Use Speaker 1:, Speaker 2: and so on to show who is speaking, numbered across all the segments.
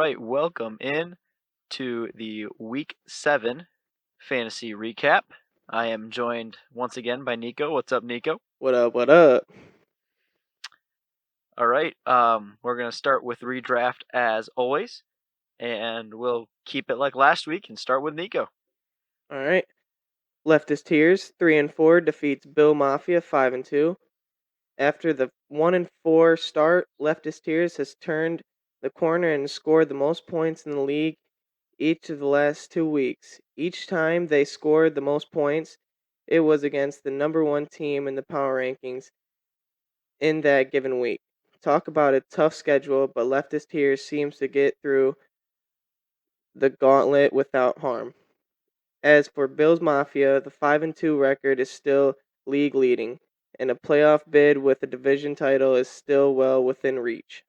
Speaker 1: right, welcome in to the Week 7 Fantasy Recap. I am joined once again by Nico. What's up, Nico?
Speaker 2: What up, what up?
Speaker 1: All right, we're going to start with redraft as always, and we'll keep it like last week and start with Nico.
Speaker 2: All right. Leftist Tears 3-4 defeats Bill Mafia 5-2. After the 1-4 start, Leftist Tears has turned the corner and scored the most points in the league each of the last 2 weeks. Each time they scored the most points, it was against the number 1 team in the power rankings in that given week. Talk about a tough schedule, but Leftist Tears seems to get through the gauntlet without harm. As for Bills Mafia, the 5-2 record is still league leading, and a playoff bid with a division title is still well within reach.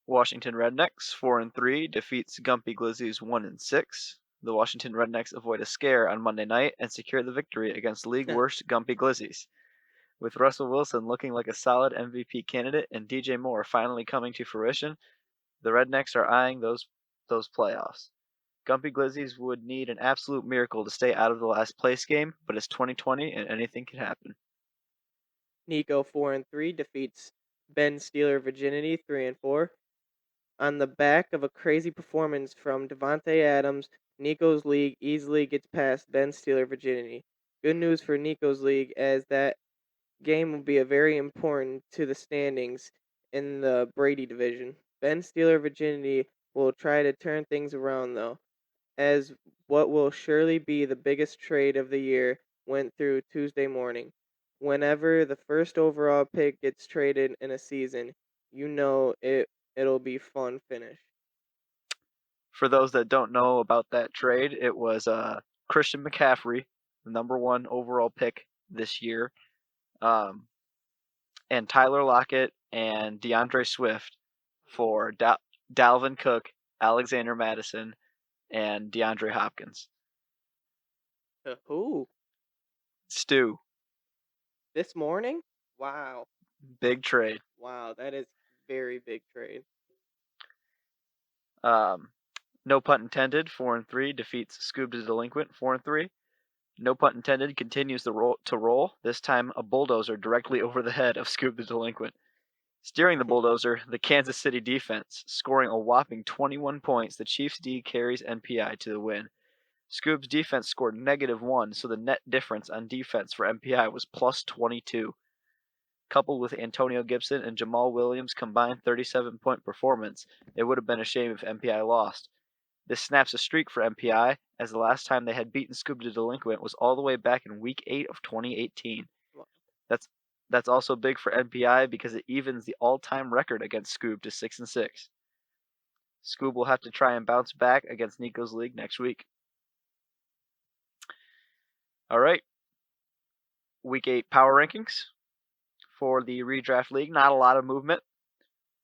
Speaker 1: Washington Rednecks 4-3 defeats Gumpy Glizzies 1-6. The Washington Rednecks avoid a scare on Monday night and secure the victory against league worst Gumpy Glizzies. With Russell Wilson looking like a solid MVP candidate and DJ Moore finally coming to fruition, the Rednecks are eyeing those playoffs. Gumpy Glizzies would need an absolute miracle to stay out of the last place game, but it's 2020 and anything can happen.
Speaker 2: Nico 4-3 defeats Ben Steeler Virginity 3-4. On the back of a crazy performance from Devontae Adams, Nico's league easily gets past Ben Steeler Virginity. Good news for Nico's league, as that game will be very important to the standings in the Brady division. Ben Steeler Virginity will try to turn things around, though, as what will surely be the biggest trade of the year went through Tuesday morning. Whenever the first overall pick gets traded in a season, you know it'll be fun finish.
Speaker 1: For those that don't know about that trade, it was Christian McCaffrey, the number 1 overall pick this year, and Tyler Lockett and DeAndre Swift for Dalvin Cook, Alexander Madison, and DeAndre Hopkins.
Speaker 2: Who?
Speaker 1: Stu.
Speaker 2: This morning? Wow.
Speaker 1: Big trade.
Speaker 2: Wow, that is very big trade.
Speaker 1: No pun intended, 4-3 defeats Scoob the Delinquent 4-3. No pun intended continues to roll, this time a bulldozer directly over the head of Scoob the Delinquent. Steering the bulldozer, the Kansas City defense, scoring a whopping 21 points. The Chiefs D carries NPI to the win. Scoob's defense scored -1, so the net difference on defense for NPI was +22. Coupled with Antonio Gibson and Jamal Williams' combined 37-point performance, it would have been a shame if NPI lost. This snaps a streak for NPI, as the last time they had beaten Scoob the Delinquent was all the way back in Week 8 of 2018. That's also big for NPI because it evens the all-time record against Scoob to 6-6. Scoob will have to try and bounce back against Nico's league next week. All right. Week 8 power rankings for the redraft league. Not a lot of movement.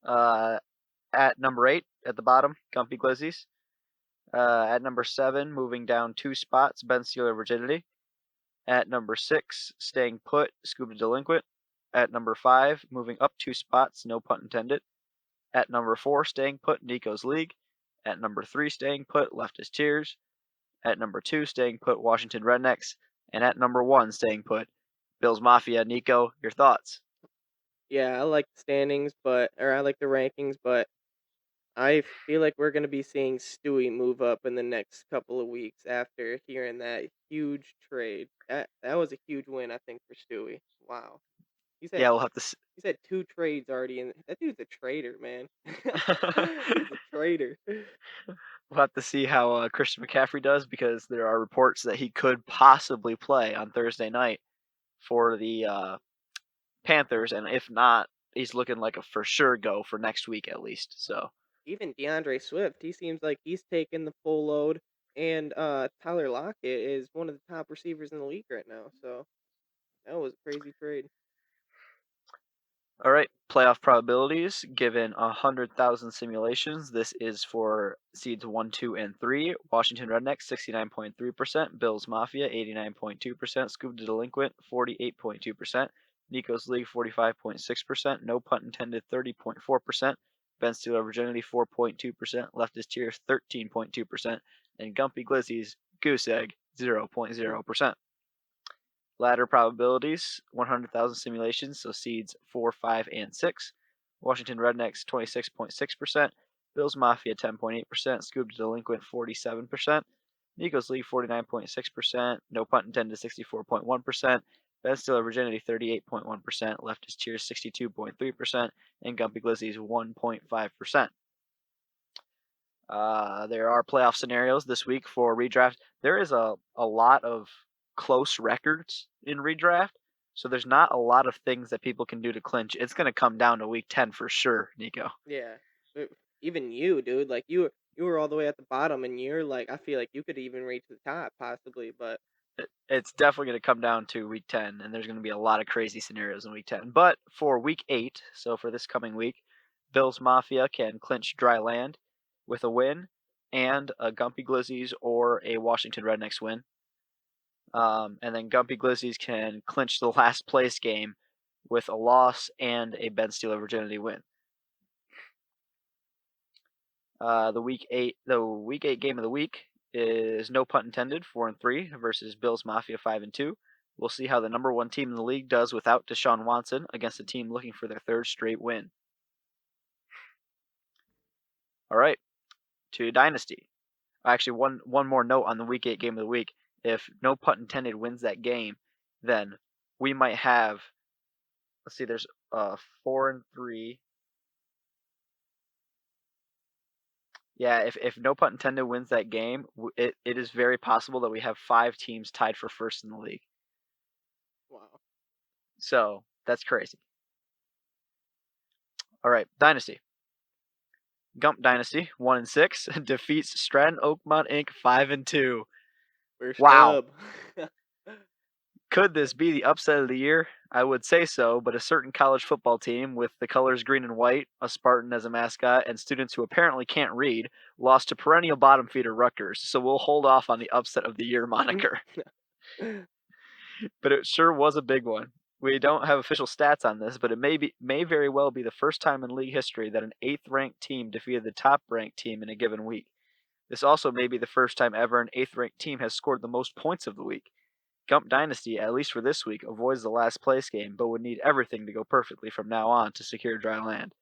Speaker 1: At number 8, at the bottom, Gumpy Glizzies. At number 7, moving down 2 spots, Ben Steeler Virginity. At number 6, staying put, Scoob the Delinquent. At number 5, moving up 2 spots, no pun intended. At number 4, staying put, Nico's League. At number 3, staying put, Leftist Tears. At number 2, staying put, Washington Rednecks. And at number 1, staying put, Bills Mafia. Nico, your thoughts?
Speaker 2: Yeah, I like the standings, I like the rankings, but I feel like we're going to be seeing Stewie move up in the next couple of weeks after hearing that huge trade. That was a huge win, I think, for Stewie. Wow.
Speaker 1: Yeah, we'll have to.
Speaker 2: He's had 2 trades already, and that dude's a traitor, man. He's a traitor.
Speaker 1: We'll have to see how Christian McCaffrey does, because there are reports that he could possibly play on Thursday night for the Panthers, and if not, he's looking like a for sure go for next week at least. So
Speaker 2: even DeAndre Swift, he seems like he's taking the full load, and Tyler Lockett is one of the top receivers in the league right now. So that was a crazy trade.
Speaker 1: All right, playoff probabilities given 100,000 simulations. This is for seeds 1, 2, and 3. Washington Rednecks 69.3%, Bills Mafia 89.2%, Scoob the Delinquent 48.2%, Nico's League 45.6%, no pun intended 30.4%, Ben Steeler Virginity 4.2%, Leftist Tears 13.2%, and Gumpy Glizzies Goose Egg 0.0%. Ladder probabilities 100,000 simulations, so seeds 4, 5, and 6. Washington Rednecks 26.6%, Bills Mafia 10.8%, Scoop Delinquent 47%, Nico's League 49.6%, No Punt Intended 64.1%, Ben Steeler Virginity 38.1%, Leftist Cheers 62.3%, and Gumpy Glizzies 1.5%. There are playoff scenarios this week for redraft. There is a lot of close records in redraft, so there's not a lot of things that people can do to clinch. It's going to come down to week 10 for sure, Nico.
Speaker 2: Yeah. Even you, dude, like you were all the way at the bottom, and you're like, I feel like you could even reach the top possibly, but
Speaker 1: It's definitely going to come down to week 10, and there's going to be a lot of crazy scenarios in week 10. But for week 8, so for this coming week, Bills Mafia can clinch dry land with a win and a Gumpy Glizzies or a Washington Rednecks win. And then Gumpy Glizzies can clinch the last place game with a loss and a Ben Steeler Virginity win. The week eight game of the week is No Punt Intended 4-3 versus Bills Mafia 5-2. We'll see how the number one team in the league does without Deshaun Watson against a team looking for their third straight win. All right, to Dynasty. Actually, one more note on the week 8 game of the week. If No Punt Intended wins that game, then we might have. Let's see. There's 4-3. Yeah, if No Punt Intended wins that game, it is very possible that we have 5 teams tied for first in the league.
Speaker 2: wow.
Speaker 1: So that's crazy. All right, Dynasty. Gump Dynasty 1-6 defeats Stratton Oakmont Inc. 5-2. Wow. Could this be the upset of the year? I would say so, but a certain college football team with the colors green and white, a Spartan as a mascot, and students who apparently can't read lost to perennial bottom feeder Rutgers, so we'll hold off on the upset of the year moniker. But it sure was a big one. We don't have official stats on this, but it may very well be the first time in league history that an 8th-ranked team defeated the top-ranked team in a given week. This also may be the first time ever an 8th-ranked team has scored the most points of the week. Gump Dynasty, at least for this week, avoids the last place game, but would need everything to go perfectly from now on to secure dry land.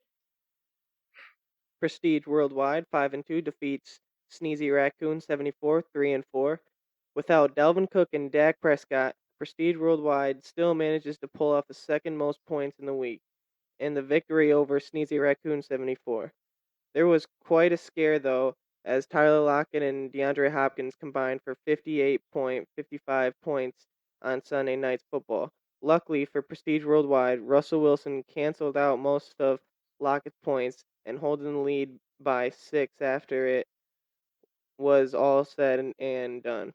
Speaker 2: Prestige Worldwide 5-2 defeats Sneezy Raccoon 74 3-4. Without Dalvin Cook and Dak Prescott, Prestige Worldwide still manages to pull off the second most points in the week, and the victory over Sneezy Raccoon 74. There was quite a scare though, as Tyler Lockett and DeAndre Hopkins combined for 58.55 points on Sunday night's football. Luckily for Prestige Worldwide, Russell Wilson canceled out most of Lockett's points and holding the lead by 6 after it was all said and done.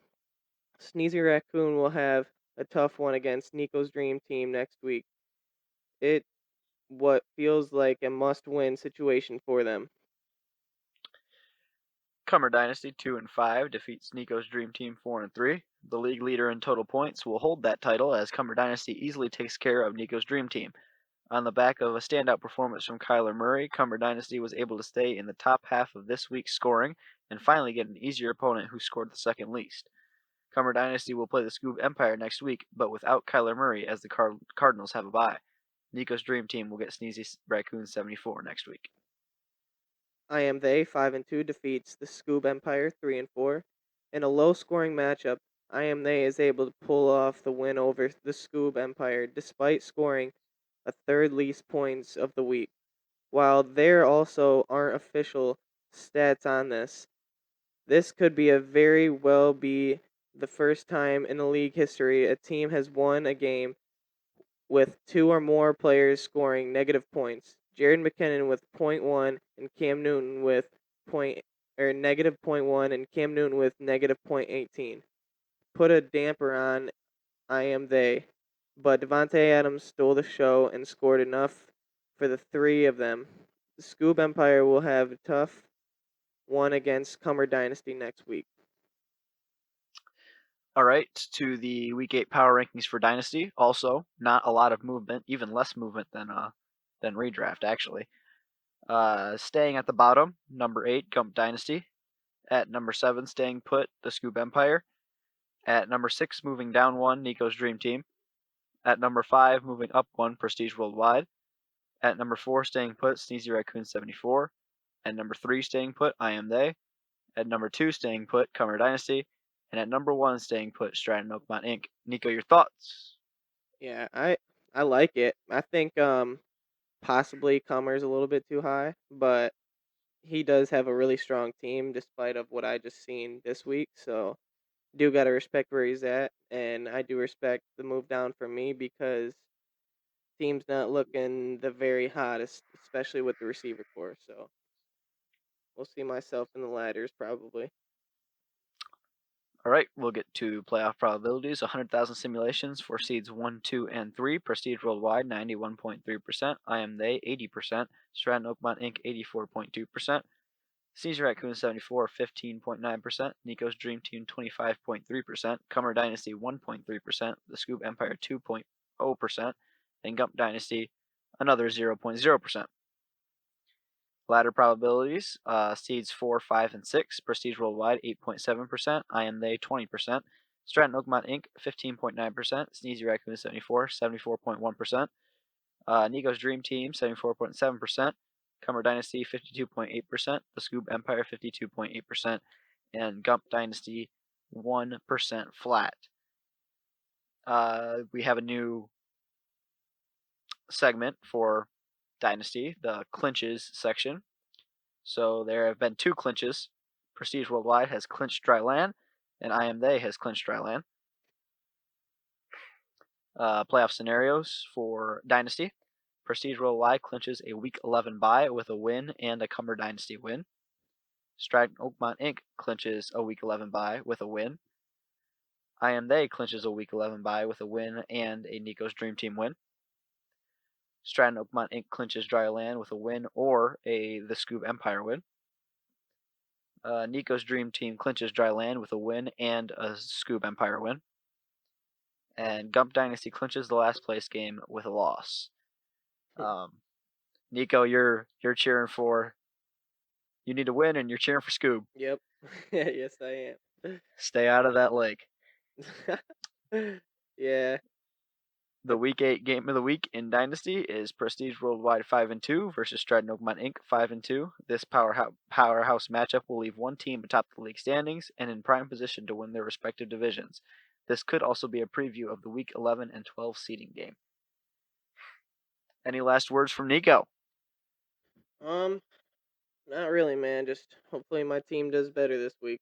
Speaker 2: Sneezy Raccoon will have a tough one against Nico's Dream Team next week. It what feels like a must-win situation for them.
Speaker 1: Cummer Dynasty 2-5 defeats Nico's Dream Team 4-3. The league leader in total points will hold that title as Cummer Dynasty easily takes care of Nico's Dream Team. On the back of a standout performance from Kyler Murray, Cumber Dynasty was able to stay in the top half of this week's scoring and finally get an easier opponent who scored the second least. Cumber Dynasty will play the Scoob Empire next week, but without Kyler Murray as the Cardinals have a bye. Nico's Dream Team will get Sneezy Raccoon 74 next week.
Speaker 2: I Am They 5-2 defeats the Scoob Empire 3-4. In a low-scoring matchup, I Am They is able to pull off the win over the Scoob Empire despite scoring a third least points of the week. While there also aren't official stats on this could be very well be the first time in the league history a team has won a game with 2 or more players scoring negative points. Jared McKinnon with .1 and Cam Newton with negative .1 and Cam Newton with negative .18. Put a damper on I Am They, but Devontae Adams stole the show and scored enough for the 3 of them. The Scoob Empire will have a tough one against Cummer Dynasty next week.
Speaker 1: All right, to the Week 8 power rankings for Dynasty. Also, not a lot of movement, even less movement than redraft, actually. Staying at the bottom, number 8, Gump Dynasty. At number 7, staying put, the Scoop Empire. At number 6, moving down 1, Nico's Dream Team. At number 5, moving up 1, Prestige Worldwide. At number 4, staying put, Sneezy Raccoon 74. At number 3, staying put, I Am They. At number 2, staying put, Comer Dynasty. And at number 1, staying put, Stratton Oakmont Inc. Nico, your thoughts?
Speaker 2: Yeah, I like it. I think possibly Comer's a little bit too high, but he does have a really strong team despite of what I just seen this week. So do gotta respect where he's at, and I do respect the move down for me because team's not looking the very hottest, especially with the receiver core. So we'll see myself in the ladders probably.
Speaker 1: All right, we'll get to playoff probabilities. 100,000 simulations for seeds 1, 2, and 3. Prestige Worldwide, 91.3%. I Am They, 80%. Stratton Oakmont Inc., 84.2%. Caesar Raccoon 74, 15.9%. Nico's Dream Team, 25.3%. Comer Dynasty, 1.3%. The Scoop Empire, 2.0%. And Gump Dynasty, another 0.0%. Ladder probabilities, seeds 4, 5, and 6. Prestige Worldwide, 8.7%. I Am They, 20%. Stratton Oakmont Inc., 15.9%. Sneezy Raccoon 74, 74.1%. Nico's Dream Team, 74.7%. Comer Dynasty, 52.8%. The Scoop Empire, 52.8%. And Gump Dynasty, 1% flat. We have a new segment for Dynasty, the clinches section. So there have been 2 clinches. Prestige Worldwide has clinched dry land, and I Am They has clinched dry land. Playoff scenarios for Dynasty. Prestige Worldwide clinches a Week 11 bye with a win and a Comer Dynasty win. Stratton Oakmont Inc. clinches a Week 11 bye with a win. I Am They clinches a Week 11 bye with a win and a Nico's Dream Team win. Stratton Oakmont Inc. clinches dry land with a win or the Scoop Empire win. Nico's Dream Team clinches dry land with a win and a Scoop Empire win. And Gump Dynasty clinches the last place game with a loss. Nico, you're cheering for. You need to win, and you're cheering for Scoob.
Speaker 2: Yep. Yes, I am.
Speaker 1: Stay out of that lake.
Speaker 2: Yeah.
Speaker 1: The Week 8 game of the week in Dynasty is Prestige Worldwide 5-2 versus Stratton Oakmont Inc. 5-2. This powerhouse matchup will leave one team atop the league standings and in prime position to win their respective divisions. This could also be a preview of the Week 11 and 12 seeding game. Any last words from Nico?
Speaker 2: Not really, man. Just hopefully my team does better this week.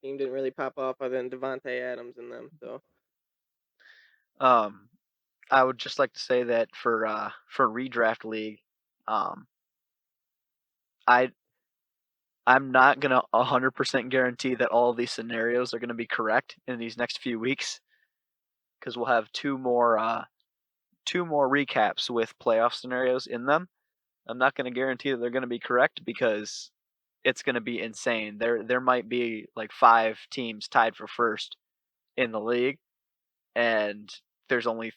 Speaker 2: Team didn't really pop off other than Devontae Adams and them, so.
Speaker 1: I would just like to say that for Redraft League, I'm not gonna 100% guarantee that all of these scenarios are gonna be correct in these next few weeks, because we'll have two more recaps with playoff scenarios in them. I'm not gonna guarantee that they're gonna be correct because it's gonna be insane. There might be like 5 teams tied for first in the league, and there's only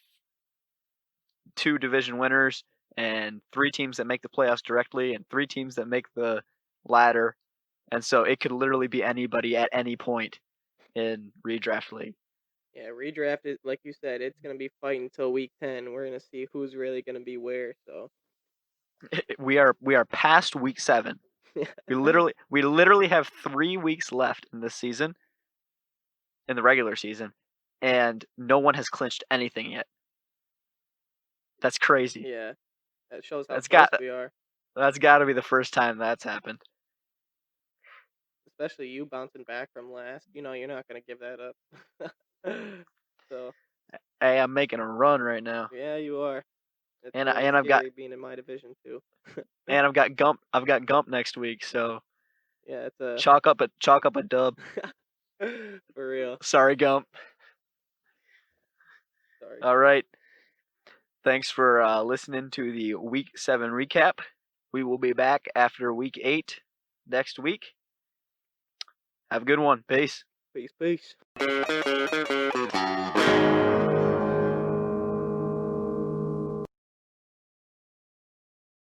Speaker 1: 2 division winners and 3 teams that make the playoffs directly and 3 teams that make the ladder. And so it could literally be anybody at any point in Redraft League.
Speaker 2: Yeah, Redraft is, like you said, it's going to be fighting until week 10. We're going to see who's really going to be where, so.
Speaker 1: We are past week 7. We literally have 3 weeks left in this season, in the regular season, and no one has clinched anything yet. That's crazy.
Speaker 2: Yeah, that shows how close we are.
Speaker 1: That's got to be the first time that's happened.
Speaker 2: Especially you bouncing back from last. You know you're not going to give that up. So.
Speaker 1: Hey, I'm making a run right now.
Speaker 2: Yeah, you are. It's
Speaker 1: and I've got
Speaker 2: being in my division too.
Speaker 1: And I've got Gump next week, so
Speaker 2: yeah, it's a
Speaker 1: chalk up a dub.
Speaker 2: For real.
Speaker 1: Sorry, Gump.
Speaker 2: Sorry.
Speaker 1: All right. Thanks for listening to the Week 7 recap. We will be back after Week 8 next week. Have a good one. Peace.
Speaker 2: Peace.